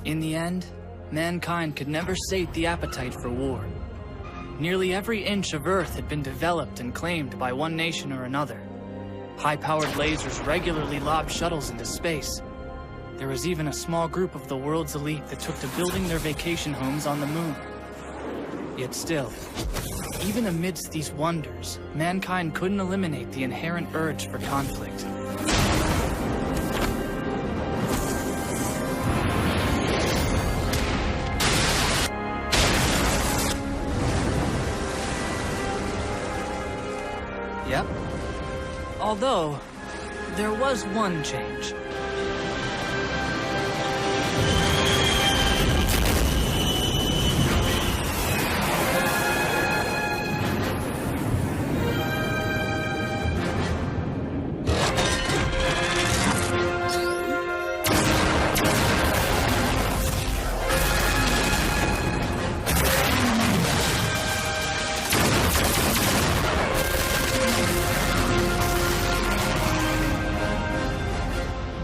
In the end, mankind could never sate the appetite for war. Nearly every inch of Earth had been developed and claimed by one nation or another. High-powered lasers regularly lobbed shuttles into space. There was even a small group of the world's elite that took to building their vacation homes on the moon. Yet still, even amidst these wonders, mankind couldn't eliminate the inherent urge for conflict. Yep. Although, there was one change.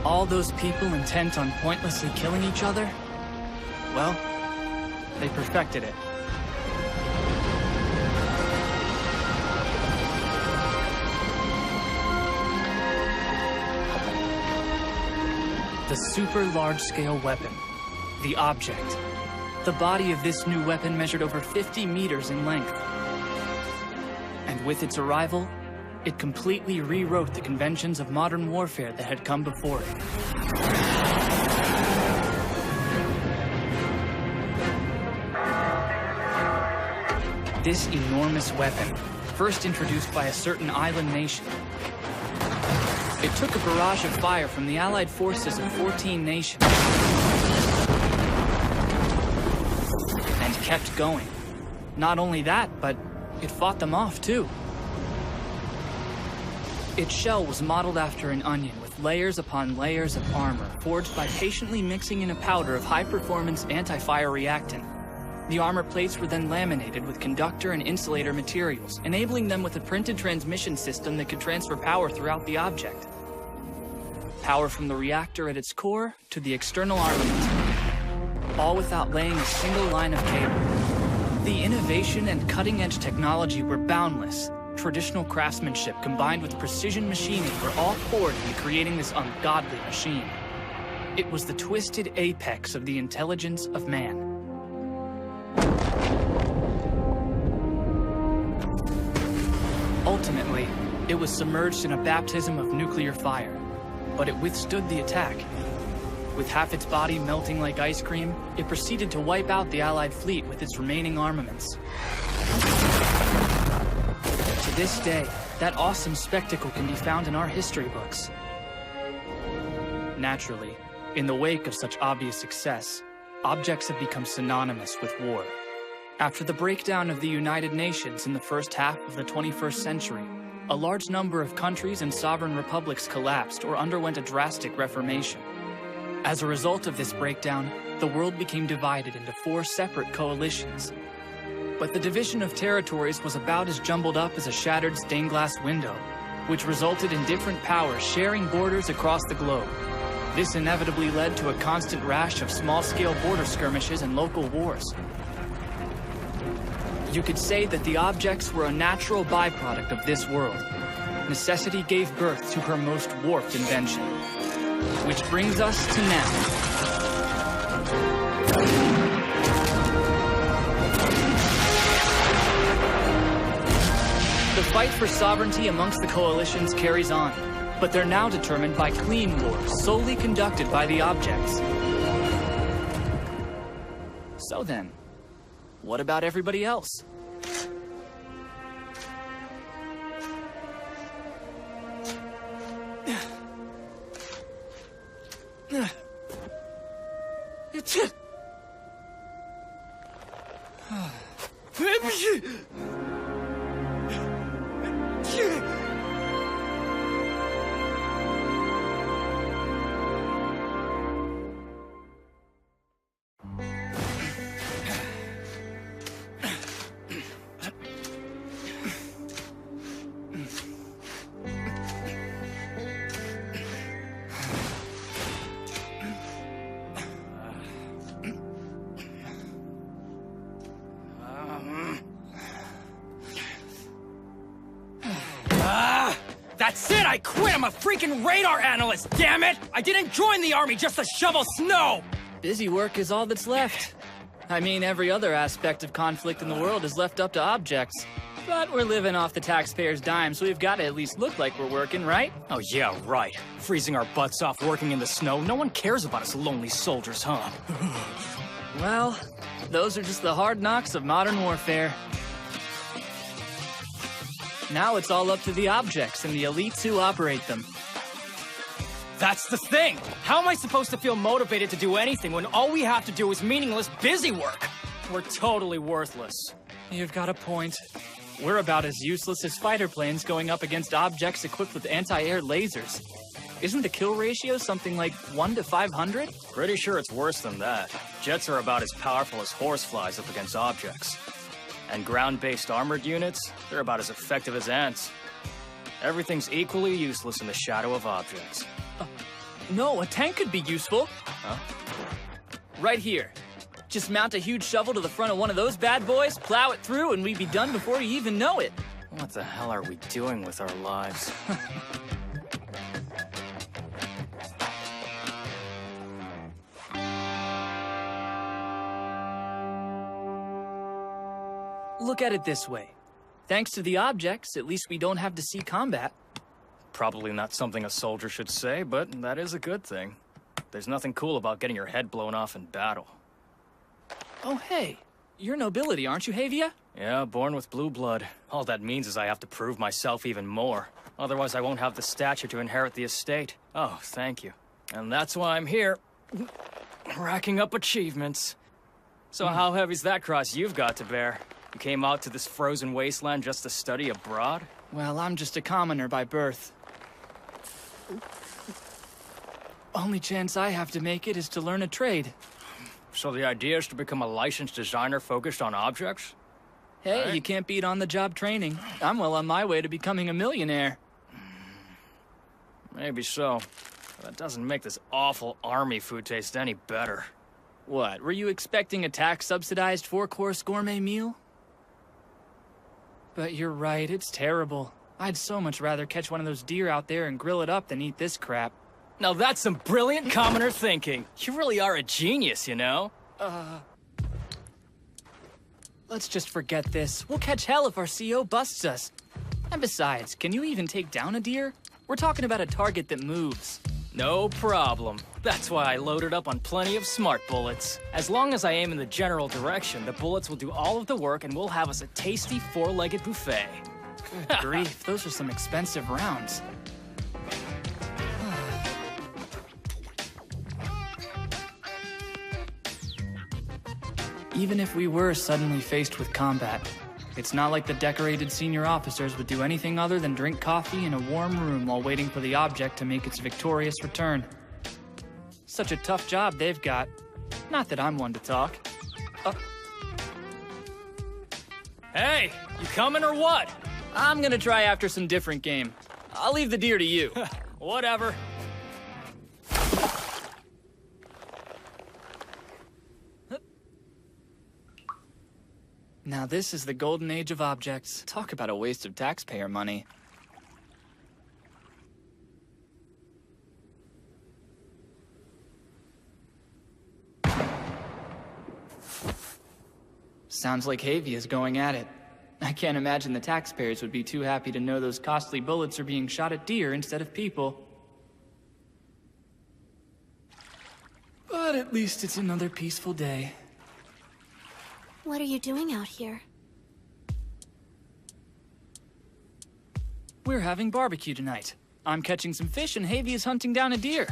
All those people intent on pointlessly killing each other? Well, they perfected it. The super large-scale weapon, the Object. The body of this new weapon measured over 50 meters in length. And with its arrival, it completely rewrote the conventions of modern warfare that had come before it. This enormous weapon, first introduced by a certain island nation. It took a barrage of fire from the allied forces of 14 nations and kept going. Not only that, but it fought them off too. Its shell was modeled after an onion with layers upon layers of armor forged by patiently mixing in a powder of high-performance anti-fire reactant. The armor plates were then laminated with conductor and insulator materials, enabling them with a printed transmission system that could transfer power throughout the object. Power from the reactor at its core to the external armament, all without laying a single line of cable. The innovation and cutting-edge technology were boundless. Traditional craftsmanship combined with precision machining were all poured into creating this ungodly machine. It was the twisted apex of the intelligence of man. Ultimately, it was submerged in a baptism of nuclear fire, but it withstood the attack. With half its body melting like ice cream, it proceeded to wipe out the Allied fleet with its remaining armaments. To this day, that awesome spectacle can be found in our history books. Naturally, in the wake of such obvious success, objects have become synonymous with war. After the breakdown of the United Nations in the first half of the 21st century, a large number of countries and sovereign republics collapsed or underwent a drastic reformation. As a result of this breakdown, the world became divided into 4 separate coalitions. But the division of territories was about as jumbled up as a shattered stained glass window, which resulted in different powers sharing borders across the globe. This inevitably led to a constant rash of small-scale border skirmishes and local wars. You could say that the objects were a natural byproduct of this world. Necessity gave birth to her most warped invention. Which brings us to now. The fight for sovereignty amongst the coalitions carries on, but they're now determined by clean wars solely conducted by the objects. So then, what about everybody else? shit, I quit! I'm a freaking radar analyst, damn it! I didn't join the army just to shovel snow! Busy work is all that's left. I mean, every other aspect of conflict in the world is left up to objects. But we're living off the taxpayers' dime, so we've got to at least look like we're working, right? Oh yeah, right. Freezing our butts off working in the snow. No one cares about us lonely soldiers, huh? Well, those are just the hard knocks of modern warfare. Now it's all up to the objects and the elites who operate them. That's the thing! How am I supposed to feel motivated to do anything when all we have to do is meaningless busy work? We're totally worthless. You've got a point. We're about as useless as fighter planes going up against objects equipped with anti-air lasers. Isn't the kill ratio something like 1 to 500? Pretty sure it's worse than that. Jets are about as powerful as horseflies up against objects. And ground-based armored units, they're about as effective as ants. Everything's equally useless in the shadow of objects. No, a tank could be useful. Huh? Right here. Just mount a huge shovel to the front of one of those bad boys, plow it through, and we'd be done before you even know it. What the hell are we doing with our lives? Look at it this way. Thanks to the objects, at least we don't have to see combat. Probably not something a soldier should say, but that is a good thing. There's nothing cool about getting your head blown off in battle. Oh, hey. You're nobility, aren't you, Havia? Yeah, born with blue blood. All that means is I have to prove myself even more. Otherwise, I won't have the stature to inherit the estate. Oh, thank you. And that's why I'm here. Racking up achievements. So how heavy's that cross you've got to bear? You came out to this frozen wasteland just to study abroad? Well, I'm just a commoner by birth. Only chance I have to make it is to learn a trade. So the idea is to become a licensed designer focused on objects? Hey, Right. You can't beat on-the-job training. I'm well on my way to becoming a millionaire. Maybe so. But that doesn't make this awful army food taste any better. What, were you expecting a tax-subsidized 4-course gourmet meal? But you're right, it's terrible. I'd so much rather catch one of those deer out there and grill it up than eat this crap. Now that's some brilliant commoner thinking. You really are a genius, you know? Let's just forget this. We'll catch hell if our CO busts us. And besides, can you even take down a deer? We're talking about a target that moves. No problem. That's why I loaded up on plenty of smart bullets. As long as I aim in the general direction, the bullets will do all of the work and we'll have us a tasty 4-legged buffet. Good grief, those are some expensive rounds. Even if we were suddenly faced with combat, it's not like the decorated senior officers would do anything other than drink coffee in a warm room while waiting for the object to make its victorious return. Such a tough job they've got. Not that I'm one to talk. Hey, you coming or what? I'm gonna try after some different game. I'll leave the deer to you. Whatever. Now this is the golden age of objects. Talk about a waste of taxpayer money. Sounds like Havia is going at it. I can't imagine the taxpayers would be too happy to know those costly bullets are being shot at deer instead of people. But at least it's another peaceful day. What are you doing out here? We're having barbecue tonight. I'm catching some fish and Havia is hunting down a deer.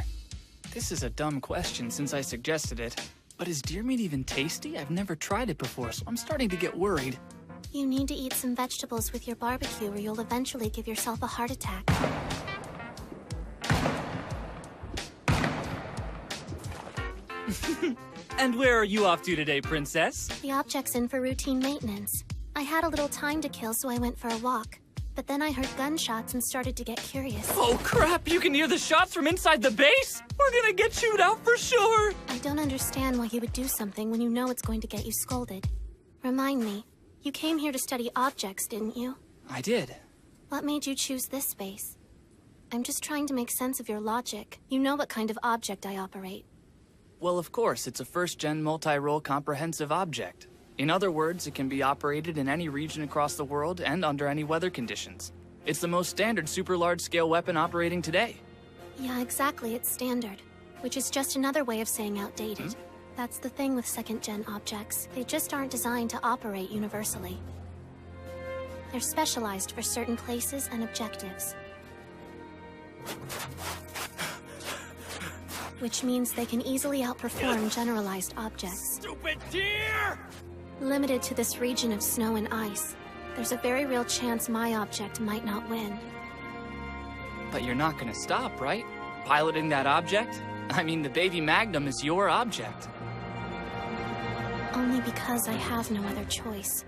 This is a dumb question since I suggested it. But is deer meat even tasty? I've never tried it before, so I'm starting to get worried. You need to eat some vegetables with your barbecue or you'll eventually give yourself a heart attack. And where are you off to today, Princess? The object's in for routine maintenance. I had a little time to kill, so I went for a walk. But then I heard gunshots and started to get curious. Oh crap, you can hear the shots from inside the base? We're gonna get chewed out for sure! I don't understand why you would do something when you know it's going to get you scolded. Remind me, you came here to study objects, didn't you? I did. What made you choose this space? I'm just trying to make sense of your logic. You know what kind of object I operate. Well, of course, it's a first-gen multi-role comprehensive object. In other words, it can be operated in any region across the world and under any weather conditions. It's the most standard super large-scale weapon operating today. Yeah, exactly, it's standard. Which is just another way of saying outdated. That's the thing with second-gen objects. They just aren't designed to operate universally. They're specialized for certain places and objectives. Which means they can easily outperform generalized objects. Stupid deer! Limited to this region of snow and ice, there's a very real chance my object might not win. But you're not gonna stop, right? Piloting that object? I mean, the baby Magnum is your object. Only because I have no other choice.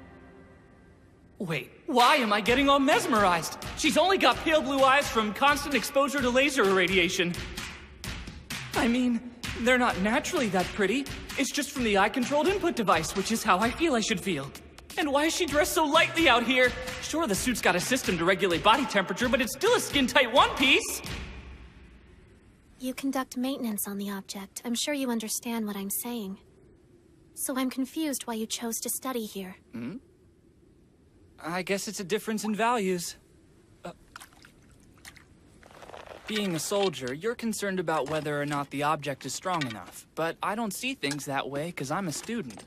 Wait, why am I getting all mesmerized? She's only got pale blue eyes from constant exposure to laser irradiation. I mean, they're not naturally that pretty. It's just from the eye-controlled input device, which is how I feel I should feel. And why is she dressed so lightly out here? Sure, the suit's got a system to regulate body temperature, but it's still a skin-tight one-piece. You conduct maintenance on the object. I'm sure you understand what I'm saying. So I'm confused why you chose to study here. I guess it's a difference in values. Being a soldier, you're concerned about whether or not the object is strong enough. But I don't see things that way because I'm a student.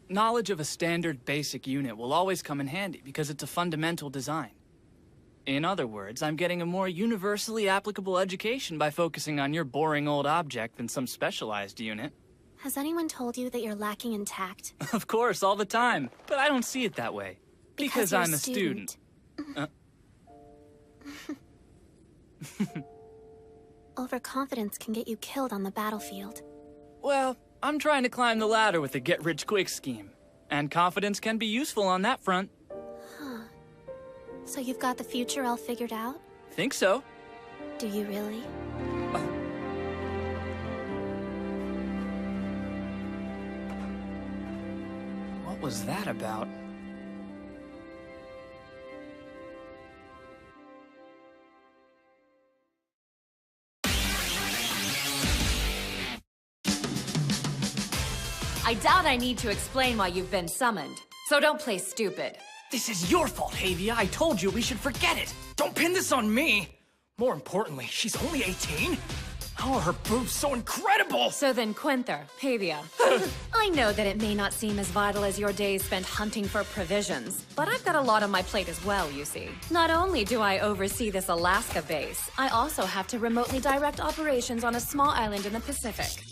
Knowledge of a standard basic unit will always come in handy because it's a fundamental design. In other words, I'm getting a more universally applicable education by focusing on your boring old object than some specialized unit. Has anyone told you that you're lacking in tact? Of course, all the time. But I don't see it that way. Because you're I'm a student. Overconfidence can get you killed on the battlefield. Well, I'm trying to climb the ladder with a get-rich-quick scheme. And confidence can be useful on that front. So you've got the future all figured out? Think so. Do you really? What was that about? I doubt I need to explain why you've been summoned, so don't play stupid. This is your fault, Havia. I told you we should forget it. Don't pin this on me. More importantly, she's only 18. How are her boobs so incredible? So then, Quinther, Havia, I know that it may not seem as vital as your days spent hunting for provisions, but I've got a lot on my plate as well, you see. Not only do I oversee this Alaska base, I also have to remotely direct operations on a small island in the Pacific.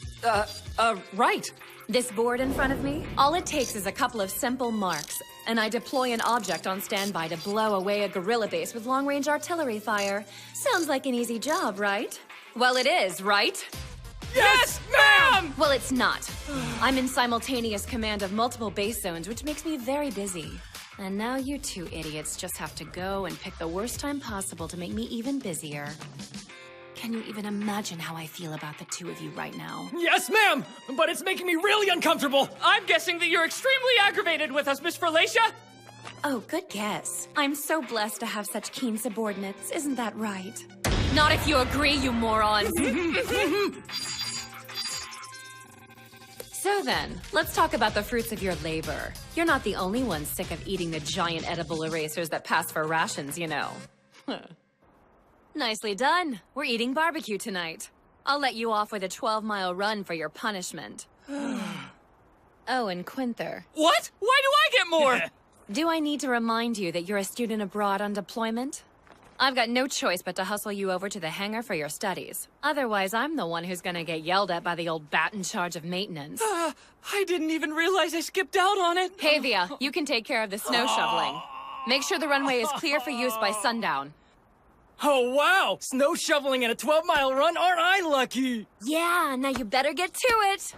Right. This board in front of me, all it takes is a couple of simple marks, and I deploy an object on standby to blow away a guerrilla base with long-range artillery fire. Sounds like an easy job, right? Well, it is, right? Yes, ma'am! Well, it's not. I'm in simultaneous command of multiple base zones, which makes me very busy. And now you two idiots just have to go and pick the worst time possible to make me even busier. Can you even imagine how I feel about the two of you right now? Yes, ma'am! But it's making me really uncomfortable! I'm guessing that you're extremely aggravated with us, Miss Ferlacia? Oh, good guess. I'm so blessed to have such keen subordinates, isn't that right? Not if you agree, you morons! So then, let's talk about the fruits of your labor. You're not the only one sick of eating the giant edible erasers that pass for rations, you know. Nicely done. We're eating barbecue tonight. I'll let you off with a 12-mile run for your punishment. Oh, and Quinther. What? Why do I get more? Do I need to remind you that you're a student abroad on deployment? I've got no choice but to hustle you over to the hangar for your studies. Otherwise, I'm the one who's gonna get yelled at by the old bat in charge of maintenance. I didn't even realize I skipped out on it. Havia, you can take care of the snow shoveling. Make sure the runway is clear for use by sundown. Oh, wow! Snow shoveling and a 12-mile run? Aren't I lucky? Yeah, now you better get to it!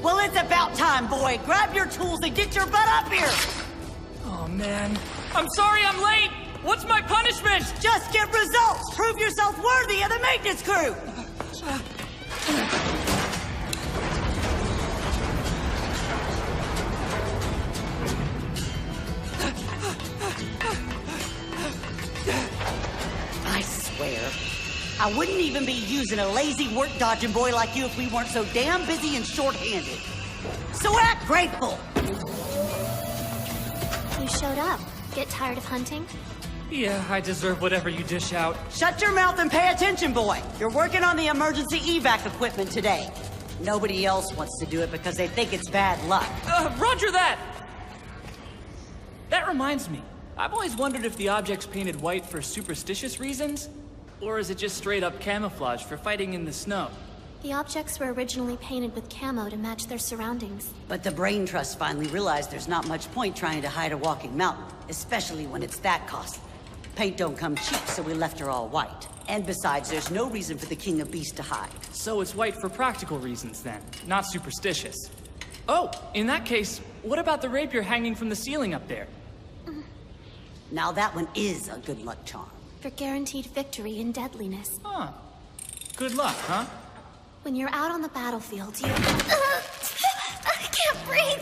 Well, it's about time, boy. Grab your tools and get your butt up here. Oh, man. I'm sorry I'm late! What's my punishment? Just get results. Prove yourself worthy of the maintenance crew. I swear, I wouldn't even be using a lazy work-dodging boy like you if we weren't so damn busy and short-handed. So act grateful. You showed up. Get tired of hunting? Yeah, I deserve whatever you dish out. Shut your mouth and pay attention, boy. You're working on the emergency evac equipment today. Nobody else wants to do it because they think it's bad luck. Roger that! That reminds me. I've always wondered if the object's painted white for superstitious reasons, or is it just straight up camouflage for fighting in the snow? The objects were originally painted with camo to match their surroundings. But the Brain Trust finally realized there's not much point trying to hide a walking mountain, especially when it's that costly. Paint don't come cheap, so we left her all white. And besides, there's no reason for the King of Beasts to hide. So it's white for practical reasons then, not superstitious. Oh, in that case, what about the rapier hanging from the ceiling up there? Now that one is a good luck charm. For guaranteed victory in deadliness. Huh. Good luck, huh? When you're out on the battlefield, you... I can't breathe!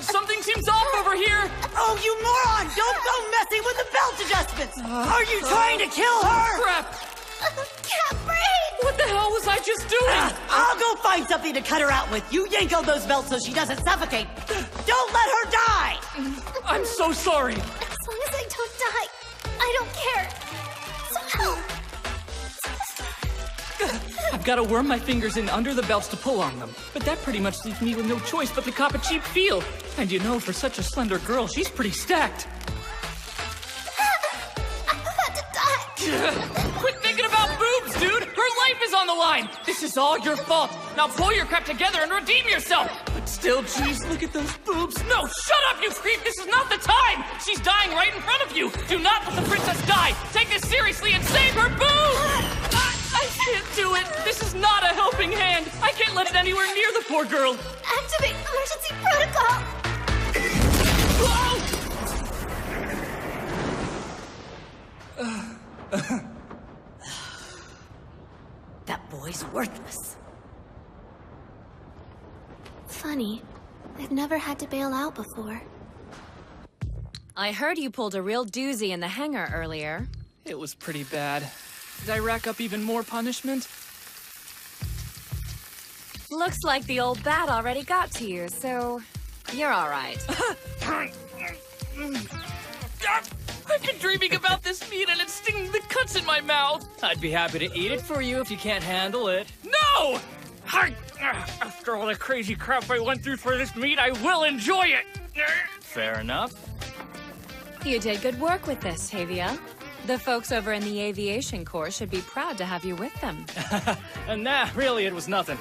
Something seems off over here! Oh, you moron! Don't go messing with the belt adjustments! Are you trying to kill her? Crap! Can't breathe! What the hell was I just doing? I'll go find something to cut her out with. You yank on those belts so she doesn't suffocate. Don't let her die! I'm so sorry. As long as I don't die, I don't care. So help! I've got to worm my fingers in under the belts to pull on them. But that pretty much leaves me with no choice but to cop a cheap feel. And you know, for such a slender girl, she's pretty stacked. I'm about to die. Quit thinking about boobs, dude! Her life is on the line! This is all your fault! Now pull your crap together and redeem yourself! But still, geez, look at those boobs! No, shut up, you creep! This is not the time! She's dying right in front of you! Do not let the princess die! Take this seriously and save her boobs! I can't do it! This is not a helping hand! I can't let it anywhere near the poor girl! Activate emergency protocol! That boy's worthless. Funny. I've never had to bail out before. I heard you pulled a real doozy in the hangar earlier. It was pretty bad. Did I rack up even more punishment? Looks like the old bat already got to you, so you're all right. I've been dreaming about this meat and it's stinging the cuts in my mouth. I'd be happy to eat it for you if you can't handle it. No! After all the crazy crap I went through for this meat, I will enjoy it. Fair enough. You did good work with this, Tavia. The folks over in the Aviation Corps should be proud to have you with them. And really, it was nothing.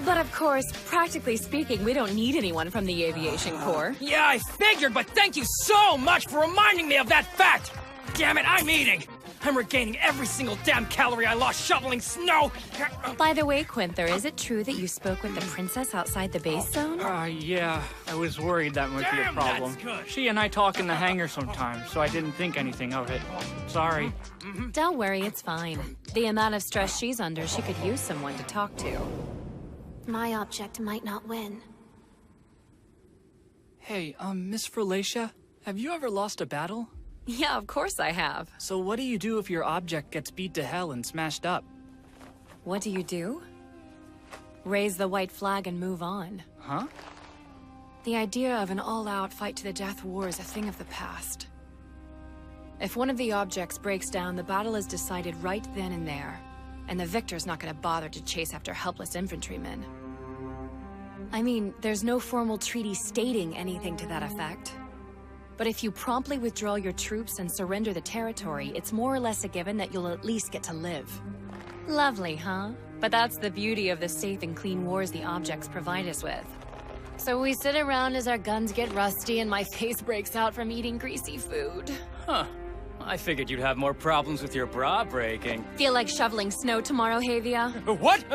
But of course, practically speaking, we don't need anyone from the Aviation Corps. Yeah, I figured, but thank you so much for reminding me of that fact! Damn it, I'm eating! I'm regaining every single damn calorie I lost shoveling snow! By the way, Quinther, is it true that you spoke with the princess outside the base zone? Yeah, I was worried that might be a Damn, problem. that's good. She and I talk in the hangar sometimes, so I didn't think anything of it. Sorry. Don't worry, it's fine. The amount of stress she's under, she could use someone to talk to. My object might not win. Hey, Miss Fralacia, have you ever lost a battle? Yeah, of course I have. So what do you do if your object gets beat to hell and smashed up? What do you do? Raise the white flag and move on. Huh? The idea of an all-out fight-to-the-death war is a thing of the past. If one of the objects breaks down, the battle is decided right then and there, and the victor's not gonna bother to chase after helpless infantrymen. I mean, there's no formal treaty stating anything to that effect. But if you promptly withdraw your troops and surrender the territory, it's more or less a given that you'll at least get to live. Lovely, huh? But that's the beauty of the safe and clean wars the objects provide us with. So we sit around as our guns get rusty and my face breaks out from eating greasy food. Huh. I figured you'd have more problems with your bra breaking. Feel like shoveling snow tomorrow, Havia? What?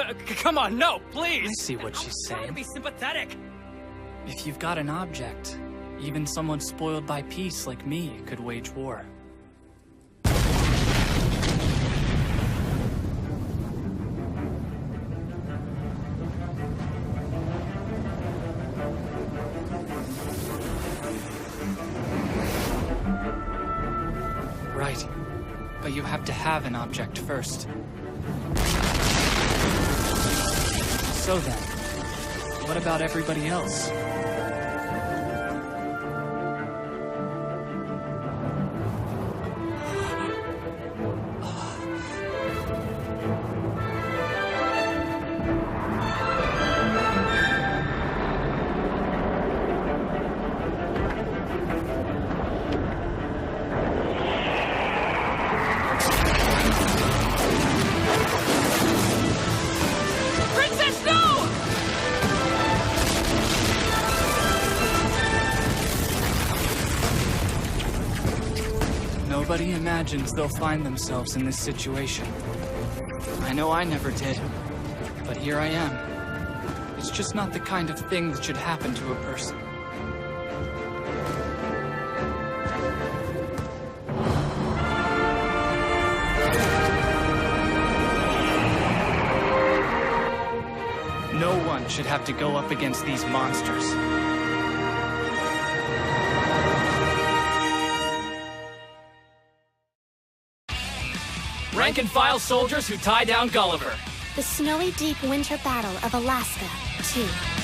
Come on, no, please! I see what she's Trying to saying. be sympathetic. If you've got an object, even someone spoiled by peace like me could wage war. Right. But you have to have an object first. So then, what about everybody else? Princess, no! Nobody imagines they'll find themselves in this situation. I know I never did, but here I am. It's just not the kind of thing that should happen to a person. No one should have to go up against these monsters. Rank and file soldiers who tie down Gulliver. The snowy deep winter battle of Alaska 2.